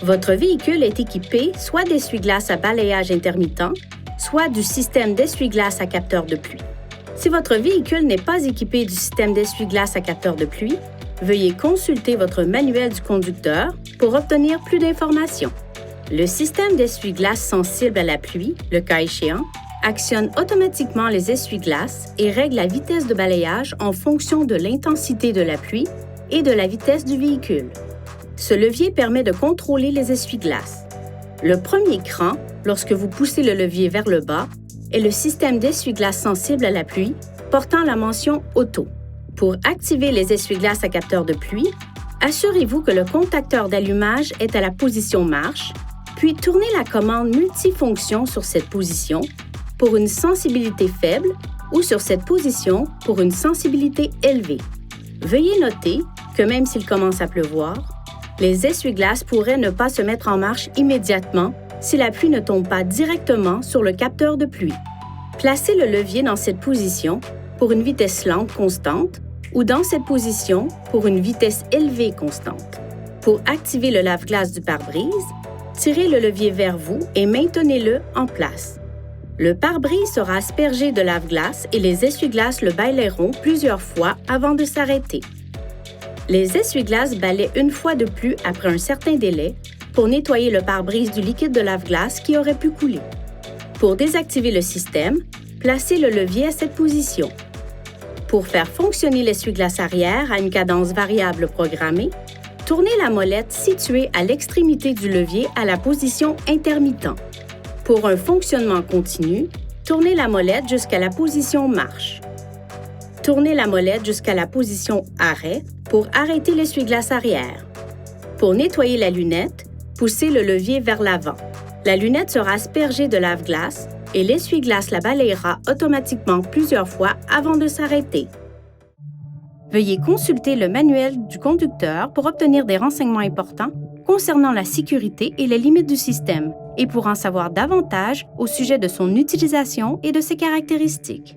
Votre véhicule est équipé soit d'essuie-glaces à balayage intermittent, soit du système d'essuie-glaces à capteur de pluie. Si votre véhicule n'est pas équipé du système d'essuie-glaces à capteur de pluie, veuillez consulter votre manuel du conducteur pour obtenir plus d'informations. Le système d'essuie-glaces sensible à la pluie, le cas échéant, actionne automatiquement les essuie-glaces et règle la vitesse de balayage en fonction de l'intensité de la pluie et de la vitesse du véhicule. Ce levier permet de contrôler les essuie-glaces. Le premier cran, lorsque vous poussez le levier vers le bas, est le système d'essuie-glaces sensible à la pluie, portant la mention « Auto ». Pour activer les essuie-glaces à capteur de pluie, assurez-vous que le contacteur d'allumage est à la position marche, puis tournez la commande multifonction sur cette position pour une sensibilité faible ou sur cette position pour une sensibilité élevée. Veuillez noter que même s'il commence à pleuvoir, les essuie-glaces pourraient ne pas se mettre en marche immédiatement si la pluie ne tombe pas directement sur le capteur de pluie. Placez le levier dans cette position pour une vitesse lente constante ou dans cette position pour une vitesse élevée constante. Pour activer le lave-glace du pare-brise, tirez le levier vers vous et maintenez-le en place. Le pare-brise sera aspergé de lave-glace et les essuie-glaces le balayeront plusieurs fois avant de s'arrêter. Les essuie-glaces balaient une fois de plus après un certain délai pour nettoyer le pare-brise du liquide de lave-glace qui aurait pu couler. Pour désactiver le système, placez le levier à cette position. Pour faire fonctionner l'essuie-glace arrière à une cadence variable programmée, tournez la molette située à l'extrémité du levier à la position intermittent. Pour un fonctionnement continu, tournez la molette jusqu'à la position marche. Tournez la molette jusqu'à la position arrêt pour arrêter l'essuie-glace arrière. Pour nettoyer la lunette, poussez le levier vers l'avant. La lunette sera aspergée de lave-glace et l'essuie-glace la balayera automatiquement plusieurs fois avant de s'arrêter. Veuillez consulter le manuel du conducteur pour obtenir des renseignements importants concernant la sécurité et les limites du système et pour en savoir davantage au sujet de son utilisation et de ses caractéristiques.